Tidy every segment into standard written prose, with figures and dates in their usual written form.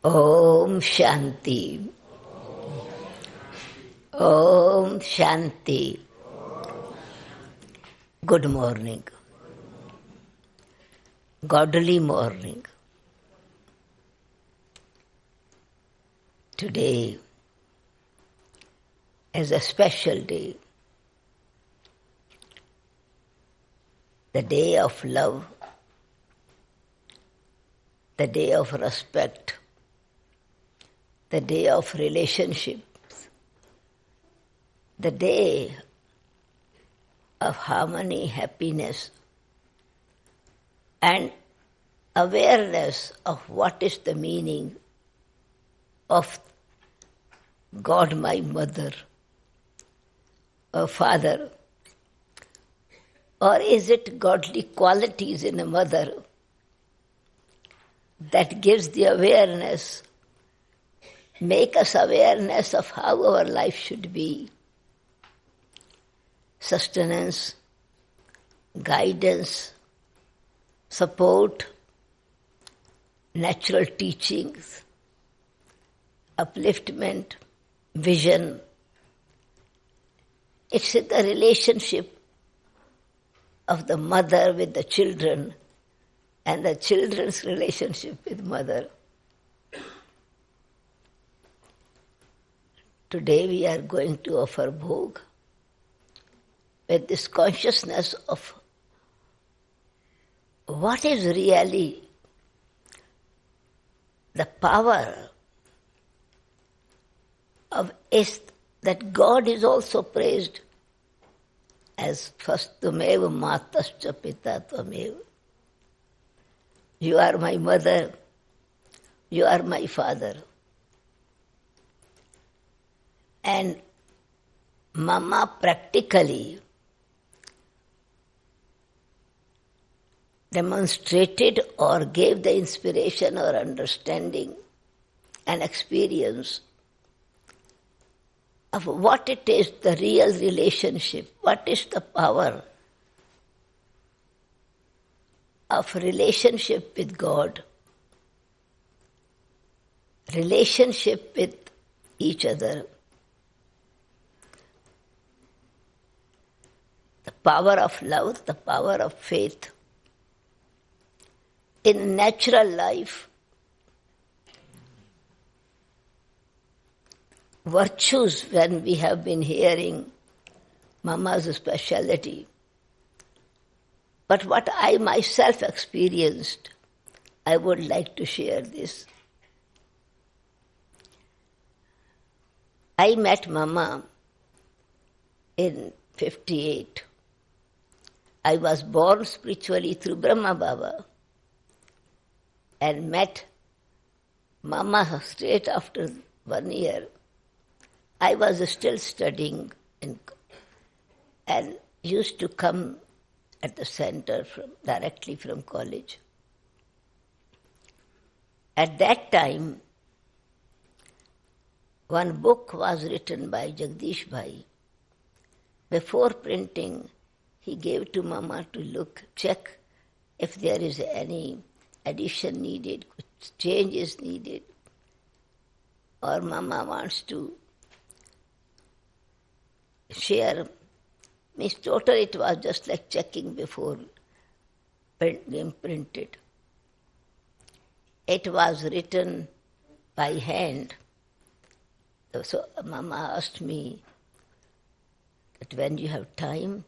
Om Shanti. Om Shanti. Good morning. Godly morning. Today is a special day. The day of love. The day of respect. The day of relationships, the day of harmony, happiness, and awareness of what is the meaning of God, my mother, or father, or is it godly qualities in a mother that gives the awareness, make us awareness of how our life should be. Sustenance, guidance, support, natural teachings, upliftment, vision. It's in the relationship of the mother with the children and the children's relationship with mother. Today we are going to offer bhog with this consciousness of what is really the power of is that God is also praised as first Tumeva Matascha Pita Tvameva. You are my mother, you are my father. And Mama practically demonstrated or gave the inspiration or understanding and experience of what it is, the real relationship, what is the power of relationship with God, relationship with each other. The power of love, the power of faith. In natural life, virtues, when we have been hearing Mama's speciality, but what I myself experienced, I would like to share this. I met Mama in 58. I was born spiritually through Brahma Baba and met Mama straight after 1 year. I was still studying and used to come at the center directly from college. At that time, one book was written by Jagdish Bhai. Before printing, he gave to Mama to check if there is any addition needed, change is needed, or Mama wants to share. Means total it was just like checking before being printed. It was written by hand. So Mama asked me that when you have time,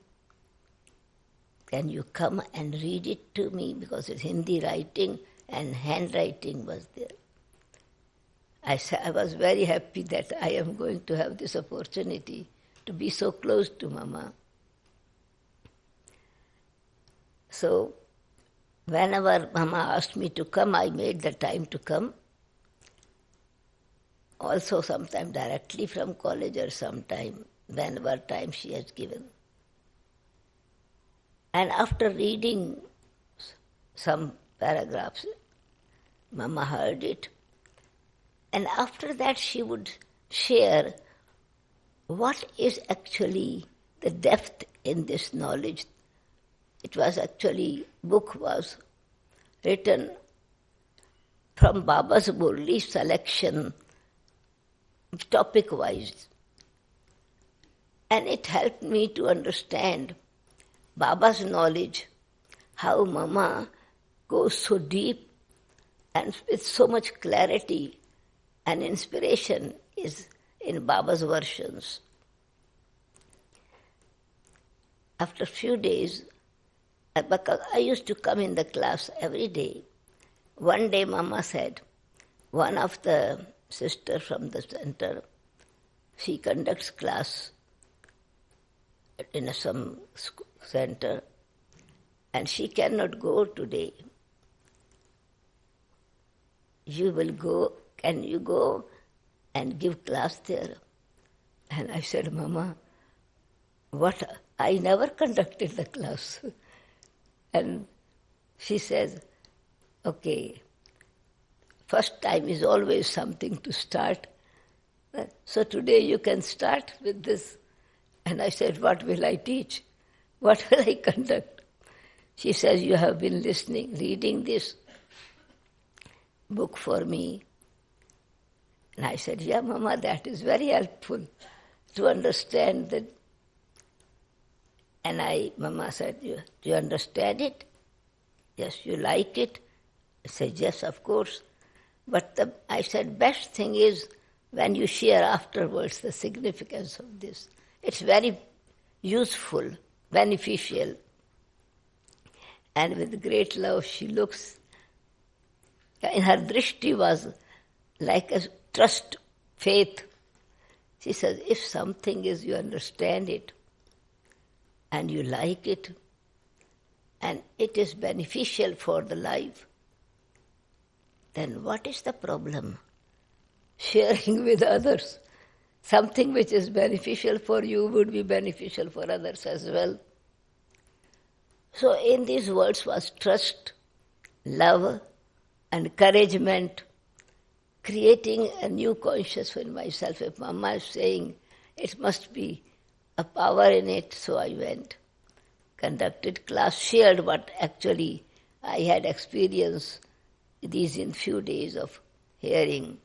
can you come and read it to me, because it's Hindi writing and handwriting was there. I was very happy that I am going to have this opportunity to be so close to Mama. So whenever Mama asked me to come, I made the time to come. Also sometime directly from college or sometime, whenever time she has given. And after reading some paragraphs, Mama heard it. And after that she would share what is actually the depth in this knowledge. It was actually, book was written from Baba's Murli selection, topic-wise. And it helped me to understand Baba's knowledge, how Mama goes so deep and with so much clarity and inspiration is in Baba's versions. After a few days, because I used to come in the class every day, one day Mama said, one of the sisters from the center, she conducts class in some center, and she cannot go today. You will go, can you go and give class there? And I said, Mama, what? I never conducted the class. And she says, okay, first time is always something to start. So today you can start with this. And I said, what will I teach? What will I conduct? She says, you have been listening, reading this book for me. And I said, yeah, Mama, that is very helpful to understand that. And Mama said, do you understand it? Yes, you like it? I said, yes, of course. But I said, best thing is when you share afterwards the significance of this. It's very useful, beneficial. And with great love she looks. In her drishti was like a trust, faith. She says, if something is, you understand it, and you like it, and it is beneficial for the life, then what is the problem? Sharing with others. Something which is beneficial for you would be beneficial for others as well. So in these words was trust, love, encouragement, creating a new consciousness in myself. If Mama is saying it must be a power in it, so I went, conducted class, shared what actually I had experienced these in few days of hearing.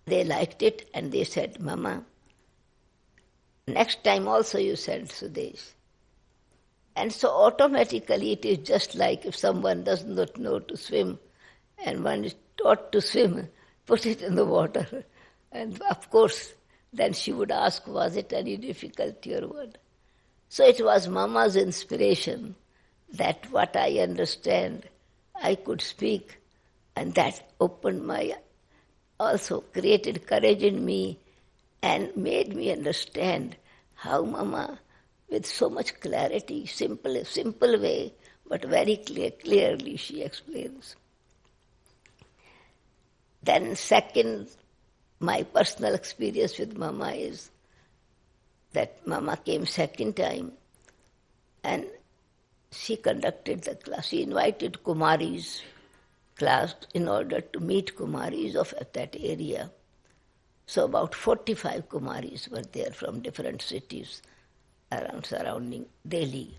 They liked it and they said, Mama, next time also you send Sudesh. And so automatically it is just like if someone does not know to swim and one is taught to swim, put it in the water. And of course, then she would ask, was it any difficulty or what? So it was Mama's inspiration that what I understand, I could speak, and that opened my, also created courage in me and made me understand how Mama, with so much clarity, simple way, but very clearly she explains. Then second, my personal experience with Mama is that Mama came second time and she conducted the class. She invited Kumaris class in order to meet Kumaris of that area. So about 45 Kumaris were there from different cities around surrounding Delhi.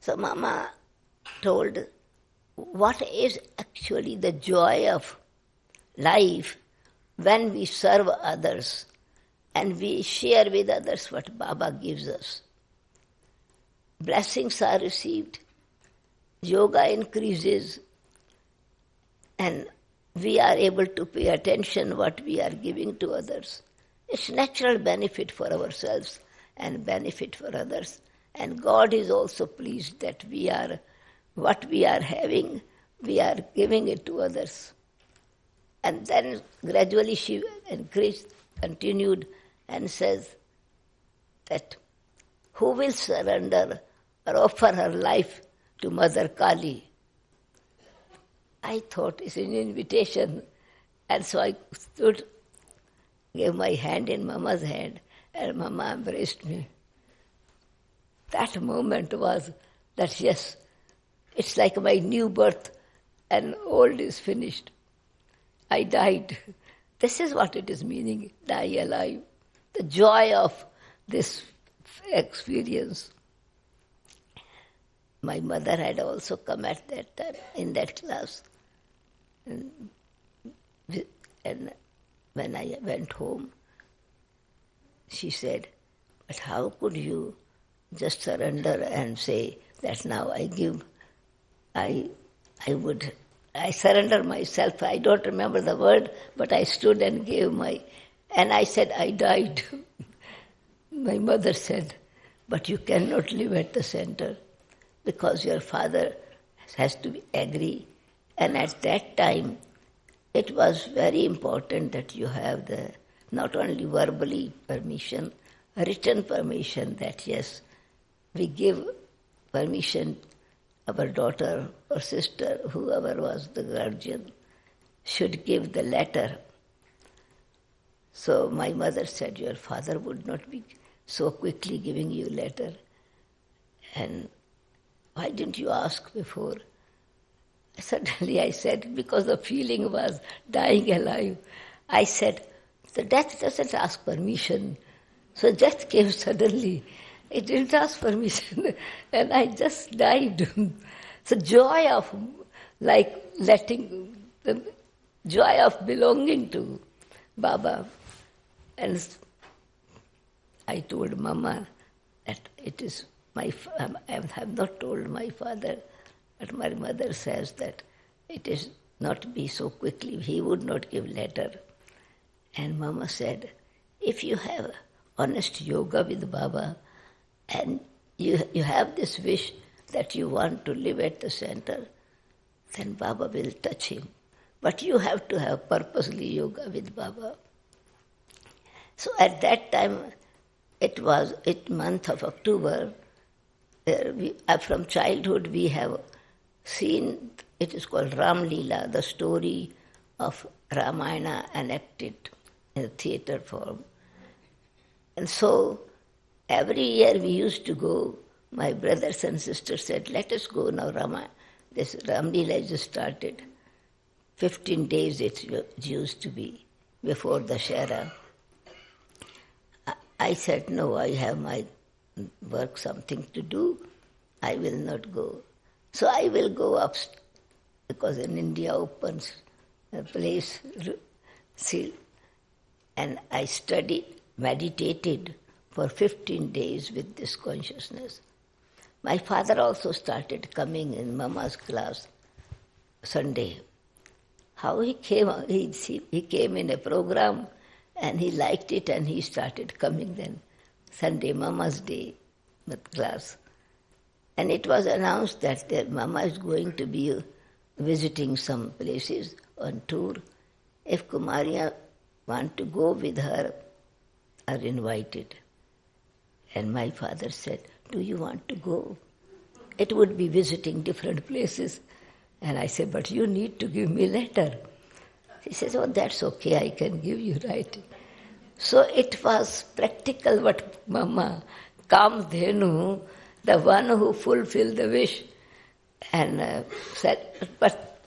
So Mama told what is actually the joy of life when we serve others and we share with others what Baba gives us. Blessings are received, yoga increases, and we are able to pay attention what we are giving to others. It's natural benefit for ourselves and benefit for others. And God is also pleased that what we are having, we are giving it to others. And then gradually she increased, continued and says that who will surrender or offer her life to Mother Kali? I thought it's an invitation. And so I stood, gave my hand in Mama's hand, and Mama embraced me. That moment was that, yes, it's like my new birth and old is finished. I died. This is what it is meaning, die alive. The joy of this experience. my mother had also come at that time in that class. And when I went home, she said, but how could you just surrender and say that now I surrender myself. I don't remember the word, but I stood and and I said, I died. My mother said, but you cannot live at the center because your father has to agree. And at that time, it was very important that you have not only verbally permission, written permission that yes, we give permission, our daughter or sister, whoever was the guardian, should give the letter. So my mother said, your father would not be so quickly giving you letter. And why didn't you ask before? Suddenly I said, because the feeling was dying alive, I said, the death doesn't ask permission. So death came suddenly. It didn't ask permission. And I just died. So joy of, like letting, the joy of belonging to Baba. And I told Mama that it is I have not told my father, but my mother says that it is not be so quickly. He would not give letter. And Mama said, if you have honest yoga with Baba and you have this wish that you want to live at the center, then Baba will touch him. But you have to have purposely yoga with Baba. So at that time, it was month of October. From childhood we have seen, it is called Ram Leela, the story of Ramayana enacted in a theatre form. And so every year we used to go, my brothers and sisters said, let us go now, this Ram Leela just started. 15 days it used to be before the Shara. I said, no, I have my work, something to do. I will not go. So I will go up, because in India opens a place, and I studied, meditated for 15 days with this consciousness. My father also started coming in Mama's class Sunday. How he came, he came in a program and he liked it and he started coming then. Sunday, Mama's day, class. And it was announced that Mama is going to be visiting some places on tour. If Kumariya want to go with her, are invited. And my father said, do you want to go? It would be visiting different places. And I said, but you need to give me letter. He says, oh, that's okay, I can give you writing. So it was practical what Mama, Kamdhenu, the one who fulfilled the wish, and said, but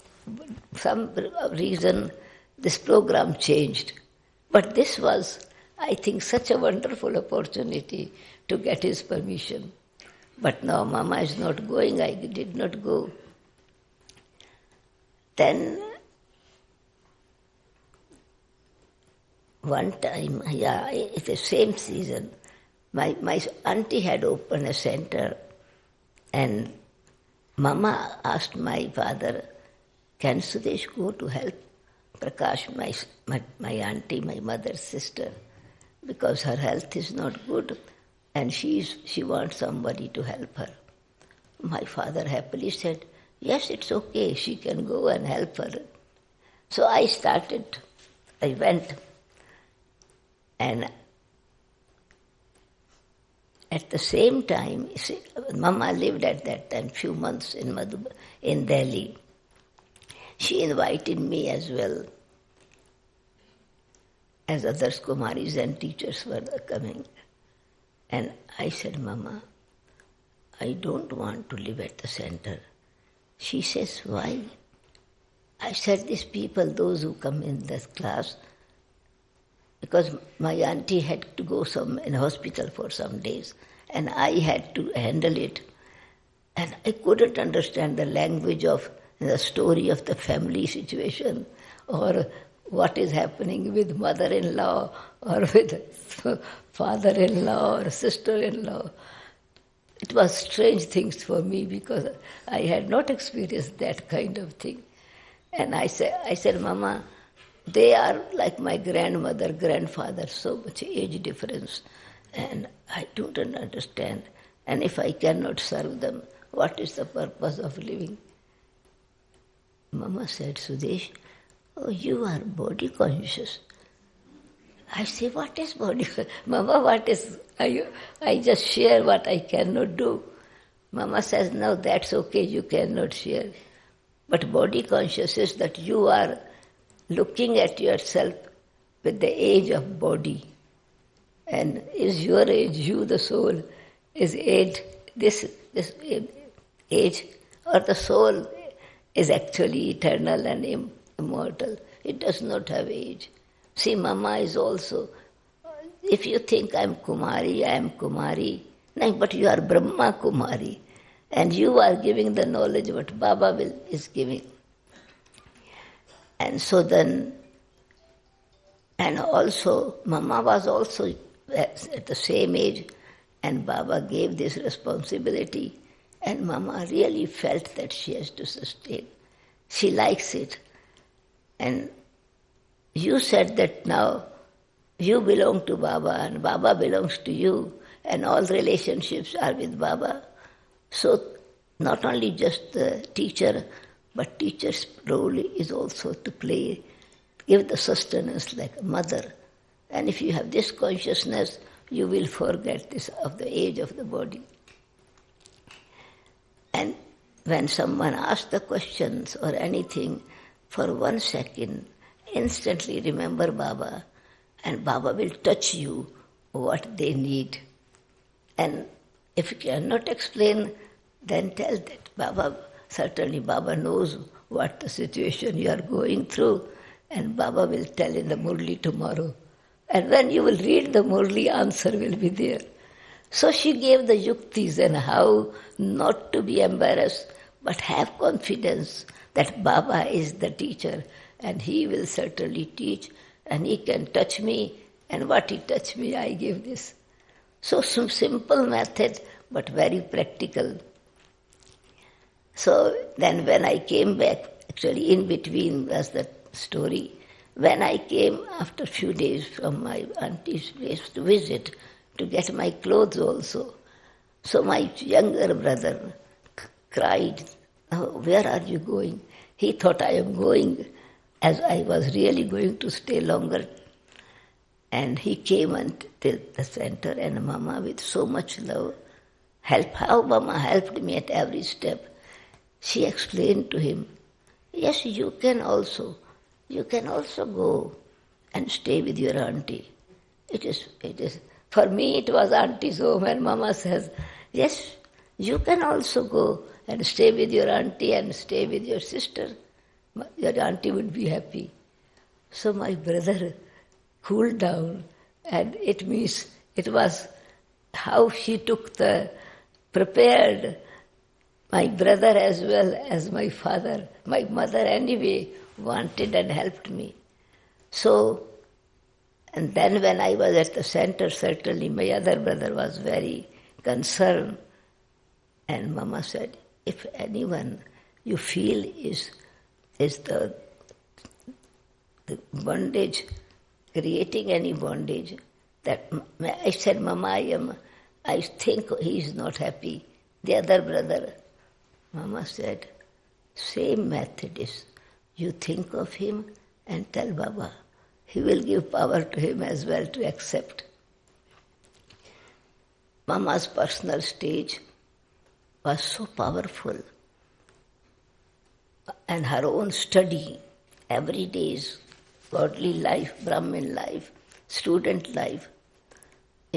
some reason this program changed. But this was, I think, such a wonderful opportunity to get his permission. But now Mama is not going, I did not go. Then one time, it's the same season, my auntie had opened a center and Mama asked my father, can Sudesh go to help Prakash, my auntie, my mother's sister, because her health is not good and she wants somebody to help her. My father happily said, yes, it's okay, she can go and help her. So I went. And at the same time, Mama lived at that time few months in Delhi. She invited me as well, as others Kumaris and teachers were coming. And I said, Mama, I don't want to live at the center. She says, why? I said, these people, those who come in this class, because my auntie had to go in hospital for some days, and I had to handle it. And I couldn't understand the language of the story of the family situation or what is happening with mother-in-law or with father-in-law or sister-in-law. It was strange things for me because I had not experienced that kind of thing. And I said, Mama, they are like my grandmother, grandfather, so much age difference. And I don't understand. And if I cannot serve them, what is the purpose of living? Mama said, Sudesh, oh, you are body conscious. I say, what is body conscious? Mama, what is... I just share what I cannot do. Mama says, no, that's okay, you cannot share. But body conscious is that you are looking at yourself with the age of body. And is your age, you the soul, is age, this age, or the soul is actually eternal and immortal. It does not have age. See, Mama is also, if you think I am Kumari, no, but you are Brahma Kumari. And you are giving the knowledge what Baba is giving. And so then, and also, Mama was also at the same age, and Baba gave this responsibility, and Mama really felt that she has to sustain. She likes it. And you said that now you belong to Baba, and Baba belongs to you, and all relationships are with Baba. So not only just the teacher, but teacher's role is also to play, give the sustenance like a mother. And if you have this consciousness, you will forget this of the age of the body. And when someone asks the questions or anything, for 1 second, instantly remember Baba, and Baba will touch you what they need. And if you cannot explain, then tell that Baba, certainly Baba knows what the situation you are going through, and Baba will tell in the Murli tomorrow. And when you will read the Murli, answer will be there. So she gave the yuktis and how not to be embarrassed, but have confidence that Baba is the teacher, and he will certainly teach, and he can touch me, and what he touched me, I give this. So some simple method, but very practical. So then when I came back, actually in between was the story, when I came after a few days from my auntie's place to visit, to get my clothes also. So my younger brother cried, oh, where are you going? He thought I am going, as I was really going to stay longer. And he came until the center, and Mama with so much love, how Mama helped me at every step. She explained to him, yes, you can also go and stay with your auntie. It is. For me it was auntie's home, and Mama says, yes, you can also go and stay with your auntie and stay with your sister. Your auntie would be happy. So my brother cooled down, and it means it was how she prepared my brother as well as my father. My mother anyway wanted and helped me. So, and then when I was at the center, certainly my other brother was very concerned. And Mama said, if anyone you feel is the bondage, creating any bondage, that I said, Mama, I think he is not happy. The other brother, Mama said, same method is, you think of him and tell Baba. He will give power to him as well to accept. Mama's personal stage was so powerful. And her own study, every day's godly life, Brahmin life, student life.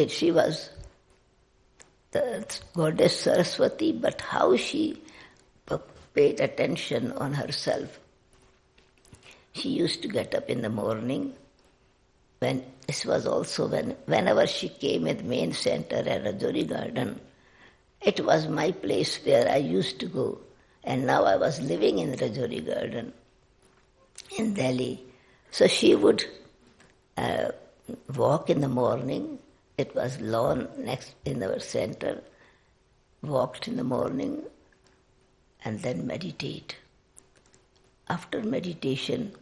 She was the goddess Saraswati, but how she paid attention on herself. She used to get up in the morning. This was also whenever she came at the main center at Rajouri Garden, It was my place where I used to go. And now I was living in Rajouri Garden in Delhi. So she would walk in the morning. It was lawn next in our center. Walked in the morning and then meditate. After meditation,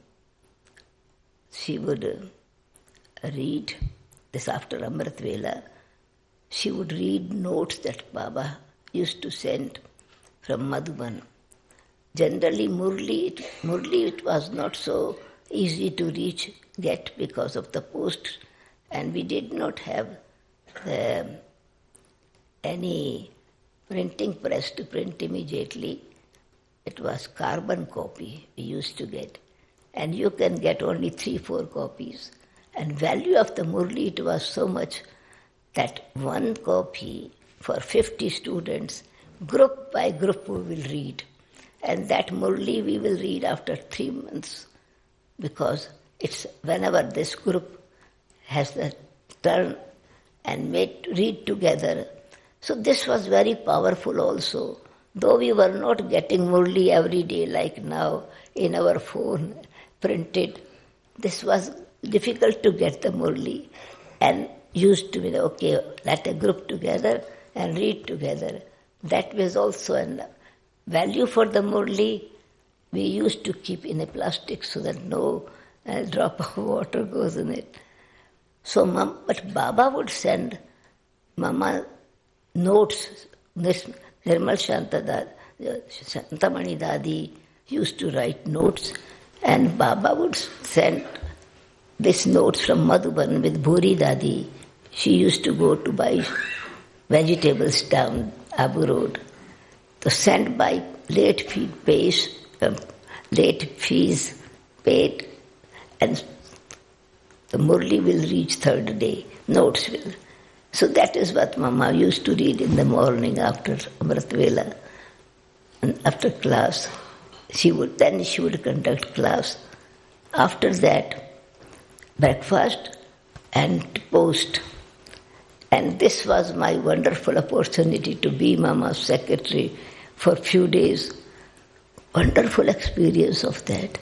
she would read, this after Amrit Vela, she would read notes that Baba used to send from Madhuban. Generally, Murli it was not so easy to get because of the post, and we did not have any printing press to print immediately. It was carbon copy we used to get, and you can get only 3-4 copies. And value of the Murli, it was so much that one copy for 50 students, group by group we will read. And that Murli we will read after 3 months, because it's whenever this group has the turn and read together. So this was very powerful also. Though we were not getting Murli every day like now in our phone printed, this was difficult to get the Murli, and used to be, okay, let a group together and read together. That was also a value for the Murli. We used to keep in a plastic so that no drop of water goes in it. So, but Baba would send Mama notes. This Nirmal Shantamani Dadi used to write notes, and Baba would send these notes from Madhuban with Bhuri Dadi. She used to go to buy vegetables down Abu Road. So sent by late fees paid, and the Murli will reach third day, notes will. So that is what Mama used to read in the morning after Amrit Vela. And after class, she would conduct class. After that, breakfast and post. And this was my wonderful opportunity to be Mama's secretary for a few days. Wonderful experience of that.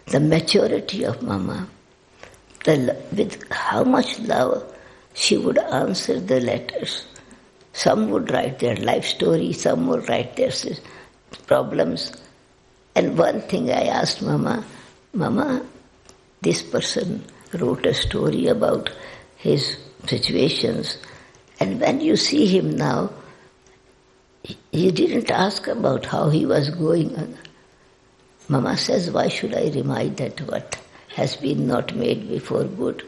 The maturity of Mama. With how much love she would answer the letters. Some would write their life story, some would write their problems. And one thing I asked Mama, this person wrote a story about his situations, and when you see him now, you didn't ask about how he was going on. Mama says, why should I remind that what has been not made before good?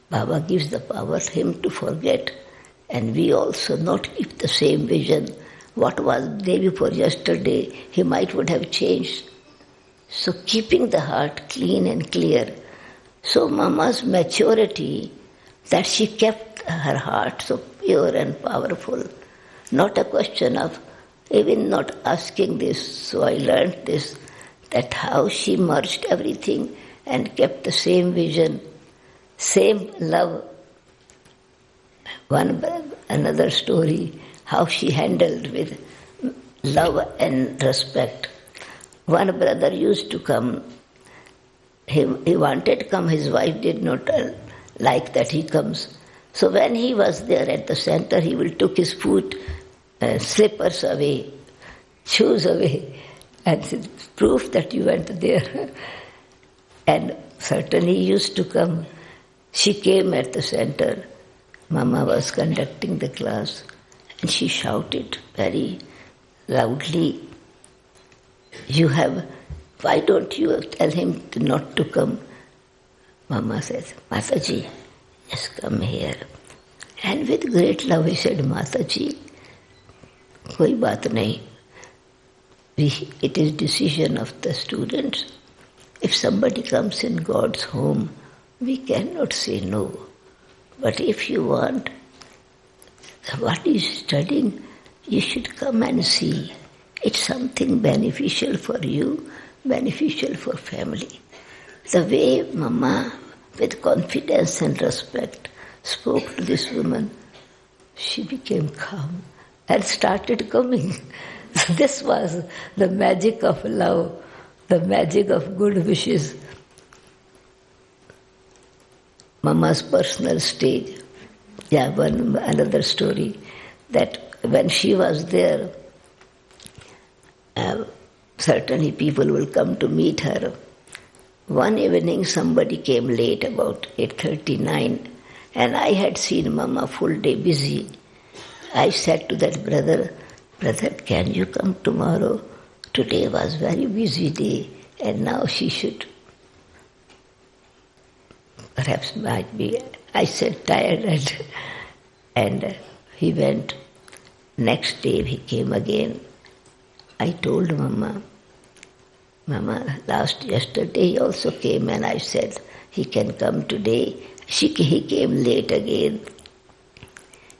Baba gives the power to him to forget, and we also not keep the same vision. What was the day before yesterday, he would have changed. So keeping the heart clean and clear. So Mama's maturity, that she kept her heart so pure and powerful. Not a question of even not asking this. So I learned this, that how she merged everything and kept the same vision, same love. Another story, how she handled with love and respect. One brother used to come. He wanted to come, his wife did not like that he comes. So when he was there at the center, he will took his slippers away, shoes away, and said, proof that you went there. And certainly he used to come. She came at the center. Mama was conducting the class, and she shouted very loudly, why don't you tell him not to come? Mama says, Mataji, just come here. And with great love he said, Mataji, koi baat nahi. It is decision of the students. If somebody comes in God's home, we cannot say no. But if you want what is studying, you should come and see. It's something beneficial for you, beneficial for family. The way Mama, with confidence and respect, spoke to this woman, she became calm. and started coming. So this was the magic of love, the magic of good wishes. Mama's personal stage. Yeah, another story, that when she was there, certainly people will come to meet her. One evening somebody came late, about 8:39, and I had seen Mama full day busy. I said to that brother, can you come tomorrow? Today was very busy day, and now she should perhaps might be. I said tired, and he went. Next day he came again. I told Mama, yesterday he also came, and I said he can come today. He came late again.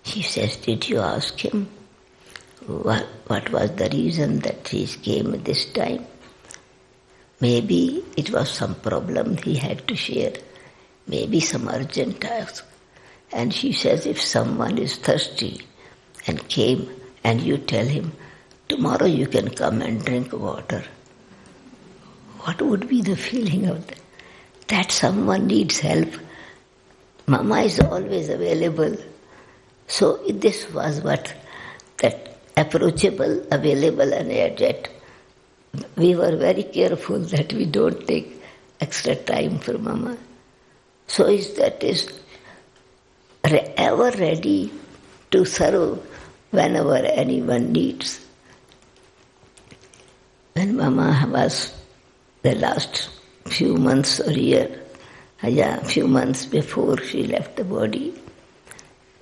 She says, did you ask him what was the reason that he came this time? Maybe it was some problem he had to share, maybe some urgent task. And she says, if someone is thirsty and came and you tell him, tomorrow you can come and drink water, what would be the feeling of that? That someone needs help. Mama is always available. So this was what, that approachable, available, and yet we were very careful that we don't take extra time for Mama. So that is ever ready to serve whenever anyone needs. When Mama was the last few months or few months before she left the body,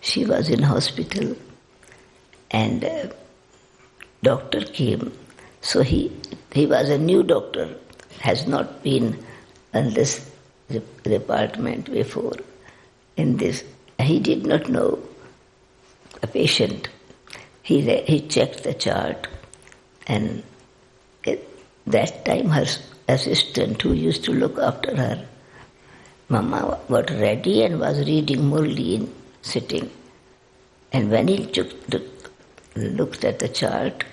she was in hospital, and doctor came. So he was a new doctor, has not been in this department before. In this, he did not know a patient. He checked the chart, and that time her assistant who used to look after her, Mama got ready and was reading Murli sitting. And when he looked at the chart,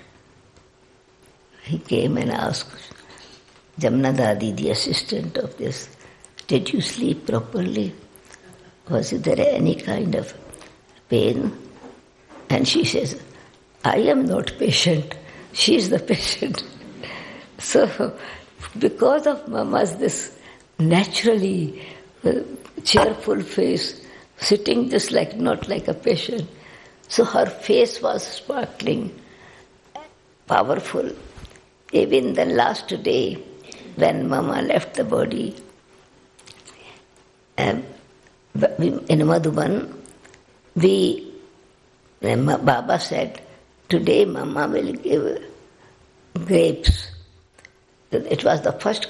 he came and asked Jamna Dadi, the assistant of this, did you sleep properly? Was there any kind of pain? And she says, I am not patient, she is the patient. So, because of Mama's this naturally cheerful face, sitting just not like a patient, so her face was sparkling, powerful. Even the last day when Mama left the body, in Madhuban, Baba said, today Mama will give grapes. It was the first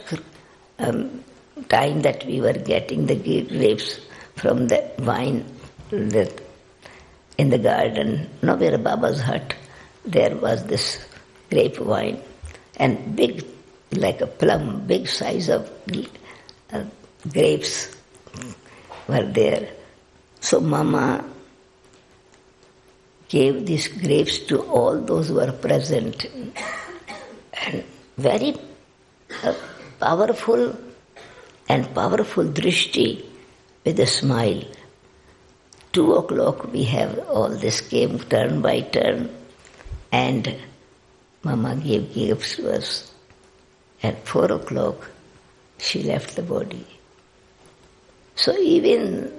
time that we were getting the grapes from the vine in the garden, where Baba's hut, there was this grapevine, and big, like a plum, big size of grapes were there. So Mama gave these grapes to all those who were present, and very powerful drishti with a smile. 2:00 we have all this came turn by turn, and Mama gave gifts to us. At 4:00 she left the body. So even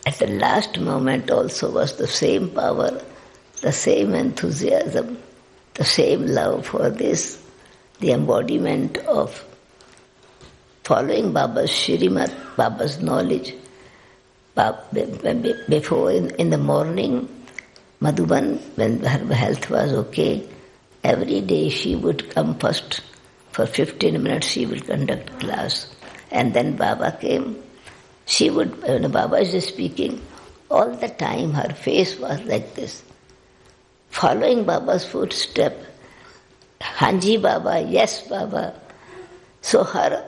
at the last moment also was the same power, the same enthusiasm, the same love for this, the embodiment of following Baba's Shrimat, Baba's knowledge. Before, in the morning, Madhuban, when her health was okay, every day she would come first. For 15 minutes she would conduct class. And then Baba came. She would, when Baba is speaking, all the time her face was like this. Following Baba's footstep, Hanji Baba, yes Baba. So her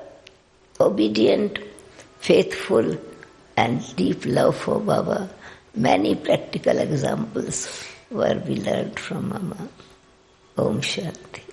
obedient, faithful, and deep love for Baba, many practical examples where we learned from Mama. Om Shanti.